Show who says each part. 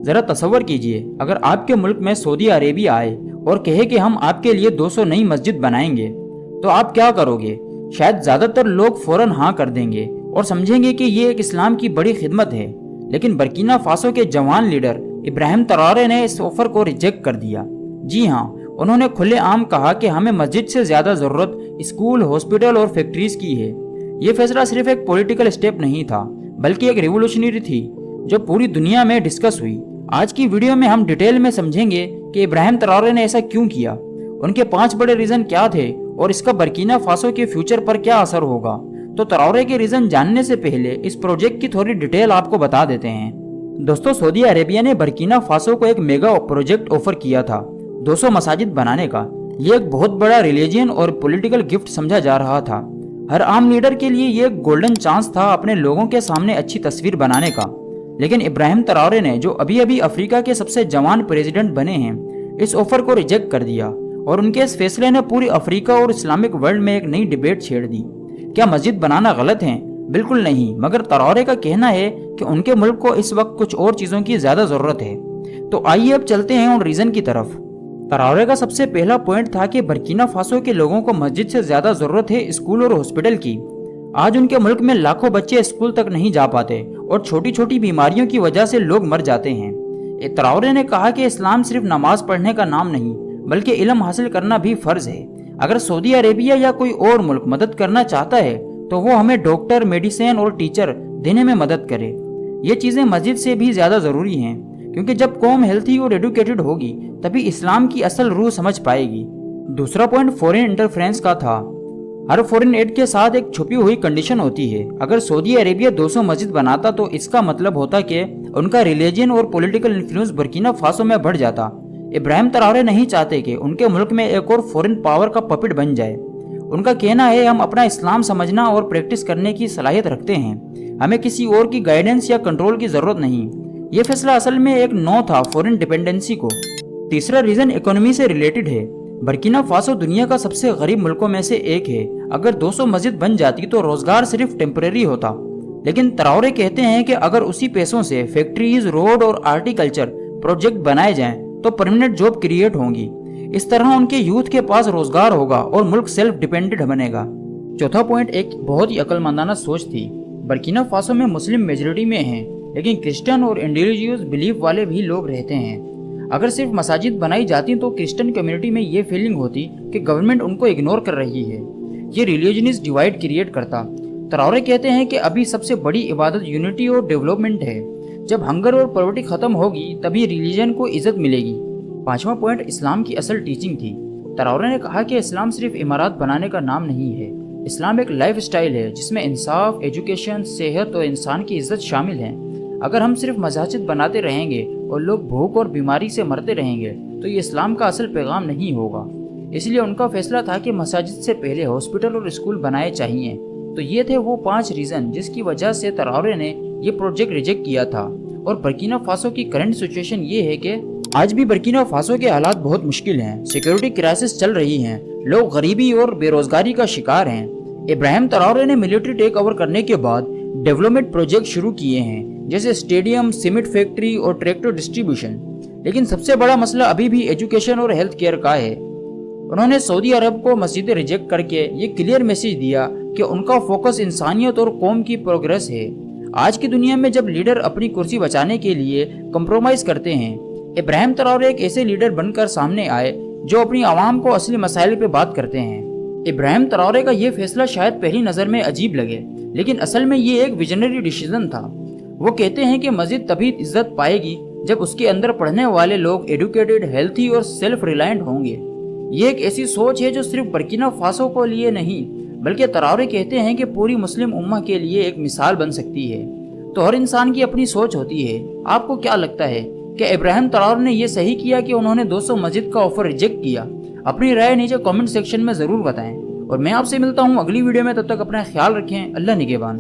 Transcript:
Speaker 1: ذرا تصور کیجئے اگر آپ کے ملک میں سعودی عربیہ آئے اور کہے کہ ہم آپ کے لیے 200 نئی مسجد بنائیں گے تو آپ کیا کرو گے؟ شاید زیادہ تر لوگ فوراً ہاں کر دیں گے اور سمجھیں گے کہ یہ ایک اسلام کی بڑی خدمت ہے۔ لیکن برکینا فاسو کے جوان لیڈر ابراہیم تراورے نے اس آفر کو ریجیکٹ کر دیا۔ جی ہاں، انہوں نے کھلے عام کہا کہ ہمیں مسجد سے زیادہ ضرورت اسکول، ہاسپٹل اور فیکٹریز کی ہے۔ یہ فیصلہ صرف ایک پولیٹیکل اسٹیپ نہیں تھا بلکہ ایک ریولوشنری تھی جو پوری دنیا میں ڈسکس ہوئی۔ آج کی ویڈیو میں ہم ڈیٹیل میں سمجھیں گے کہ ابراہیم تراورے نے ایسا کیوں کیا، ان کے 5 بڑے ریزن کیا تھے اور اس کا برکینا فاسو کے فیوچر پر کیا اثر ہوگا۔ تو تراورے کے ریزن جاننے سے پہلے اس پروجیکٹ کی تھوڑی ڈیٹیل آپ کو بتا دیتے ہیں۔ دوستو، سعودی عربیہ نے برکینا فاسو کو ایک میگا پروجیکٹ آفر کیا تھا 200 مساجد بنانے کا۔ یہ ایک بہت بڑا ریلیجن اور پولیٹیکل گفٹ سمجھا جا رہا تھا۔ ہر عام لیڈر کے لیے یہ ایک گولڈن چانس تھا اپنے لوگوں کے سامنے اچھی تصویر بنانے کا۔ لیکن ابراہیم تراورے نے، جو ابھی افریقہ کے سب سے جوان پریزیڈنٹ بنے ہیں، اس آفر کو ریجیکٹ کر دیا اور ان کے اس فیصلے نے پوری افریقہ اور اسلامک ورلڈ میں ایک نئی ڈیبیٹ چھیڑ دی۔ کیا مسجد بنانا غلط ہے؟ بالکل نہیں، مگر تراورے کا کہنا ہے کہ ان کے ملک کو اس وقت کچھ اور چیزوں کی زیادہ ضرورت ہے۔ تو آئیے اب چلتے ہیں ان ریزن کی طرف۔ تراورے کا سب سے پہلا پوائنٹ تھا کہ برکینا فاسو کے لوگوں کو مسجد سے زیادہ ضرورت ہے اسکول اور ہاسپٹل کی۔ آج ان کے ملک میں لاکھوں بچے اسکول تک نہیں جا پاتے اور چھوٹی چھوٹی بیماریوں کی وجہ سے لوگ مر جاتے ہیں۔ تراورے نے کہا کہ اسلام صرف نماز پڑھنے کا نام نہیں بلکہ علم حاصل کرنا بھی فرض ہے۔ اگر سعودی عربیہ یا کوئی اور ملک مدد کرنا چاہتا ہے تو وہ ہمیں ڈاکٹر، میڈیسن اور ٹیچر دینے میں مدد کرے۔ یہ چیزیں مسجد سے بھی زیادہ ضروری ہیں کیونکہ جب قوم ہیلتھی اور ایڈوکیٹڈ ہوگی تبھی اسلام کی اصل روح سمجھ پائے گی۔ دوسرا پوائنٹ فورن انٹرفیرنس کا تھا۔ ہر فورن ایڈ کے ساتھ ایک چھپی ہوئی کنڈیشن ہوتی ہے۔ اگر سعودی عربیہ 200 مسجد بناتا تو اس کا مطلب ہوتا کہ ان کا ریلیجن اور پولیٹیکل انفلوئنس برکینا فاسو میں بڑھ جاتا۔ ابراہیم تراورے نہیں چاہتے کہ ان کے ملک میں ایک اور فورن پاور کا پپٹ بن جائے۔ ان کا کہنا ہے ہم اپنا اسلام سمجھنا اور پریکٹس کرنے کی صلاحیت رکھتے ہیں، ہمیں کسی اور کی گائیڈنس یا کنٹرول کی ضرورت نہیں۔ یہ فیصلہ اصل میں ایک نو تھا فورن ڈیپینڈنسی کو۔ تیسرا ریزن اکانومی سے ریلیٹڈ ہے۔ برکینا فاسو دنیا کا سب سے غریب ملکوں میں سے ایک ہے۔ اگر 200 مسجد بن جاتی تو روزگار صرف ٹیمپریری ہوتا، لیکن تراورے کہتے ہیں کہ اگر اسی پیسوں سے فیکٹریز، روڈ اور آرٹیکلچر پروجیکٹ بنائے جائیں تو پرماننٹ جاب کریٹ ہوں گی۔ اس طرح ان کے یوتھ کے پاس روزگار ہوگا اور ملک سیلف ڈیپینڈنٹ بنے گا۔ چوتھا پوائنٹ ایک بہت ہی عقل مندانہ سوچ تھی۔ برکینا فاسو میں مسلم میجورٹی میں ہیں لیکن کرسچن اور انڈیلیجیوس بلیف والے بھی لوگ رہتے ہیں۔ اگر صرف مساجد بنائی جاتی تو کرسچن کمیونٹی میں یہ فیلنگ ہوتی کہ گورنمنٹ ان کو اگنور کر رہی ہے۔ یہ ریلیجنس ڈیوائیڈ کریٹ کرتا۔ تراورے کہتے ہیں کہ ابھی سب سے بڑی عبادت یونٹی اور ڈیولپمنٹ ہے۔ جب ہنگر اور پاورٹی ختم ہوگی تبھی ریلیجن کو عزت ملے گی۔ پانچواں پوائنٹ اسلام کی اصل ٹیچنگ تھی۔ تراورے نے کہا کہ اسلام صرف عمارات بنانے کا نام نہیں ہے، اسلام ایک لائف سٹائل ہے جس میں انصاف، ایجوکیشن، صحت اور انسان کی عزت شامل ہیں۔ اگر ہم صرف مساجد بناتے رہیں گے اور لوگ بھوک اور بیماری سے مرتے رہیں گے تو یہ اسلام کا اصل پیغام نہیں ہوگا۔ اس لیے ان کا فیصلہ تھا کہ مساجد سے پہلے ہاسپٹل اور اسکول بنائے چاہیے۔ تو یہ تھے وہ 5 ریزن جس کی وجہ سے تراورے نے یہ پروجیکٹ ریجیکٹ کیا تھا۔ اور برکینا فاسو کی کرنٹ سچویشن یہ ہے کہ آج بھی برکینا فاسو کے حالات بہت مشکل ہیں۔ سیکیورٹی کرائسس چل رہی ہیں، لوگ غریبی اور بے روزگاری کا شکار ہیں۔ ابراہیم تراورے نے ملٹری ٹیک اوور کرنے کے بعد ڈیولپمنٹ پروجیکٹ شروع کیے ہیں جیسے اسٹیڈیم، سیمنٹ فیکٹری اور ٹریکٹر ڈسٹریبیوشن، لیکن سب سے بڑا مسئلہ ابھی بھی ایجوکیشن اور ہیلتھ کیئر کا ہے۔ انہوں نے سعودی عرب کو مسجدیں ریجیکٹ کر کے یہ کلیئر میسیج دیا کہ ان کا فوکس انسانیت اور قوم کی پروگریس ہے۔ آج کی دنیا میں جب لیڈر اپنی کرسی بچانے کے لیے کمپرومائز کرتے ہیں، ابراہیم تراورے ایک ایسے لیڈر بن کر سامنے آئے جو اپنی عوام کو اصلی مسائل پہ بات کرتے ہیں۔ ابراہیم تراورے کا یہ فیصلہ شاید پہلی نظر میں عجیب لگے لیکن اصل میں یہ ایک ویژنری ڈیسیژن تھا۔ وہ کہتے ہیں کہ مسجد تبھی عزت پائے گی جب اس کے اندر پڑھنے والے لوگ ایڈوکیٹڈ، ہیلتھی اور سیلف ریلائنٹ ہوں گے۔ یہ ایک ایسی سوچ ہے جو صرف برکینا فاسو کو لیے نہیں بلکہ تراورے کہتے ہیں کہ پوری مسلم امہ کے لیے ایک مثال بن سکتی ہے۔ تو ہر انسان کی اپنی سوچ ہوتی ہے۔ آپ کو کیا لگتا ہے کہ ابراہیم تراورے نے یہ صحیح کیا کہ انہوں نے 200 مسجد کا آفر ریجیکٹ کیا؟ اپنی رائے نیچے کامنٹ سیکشن میں ضرور بتائیں اور میں آپ سے ملتا ہوں اگلی ویڈیو میں۔ تب تک اپنا خیال رکھیں۔ اللہ نگہبان۔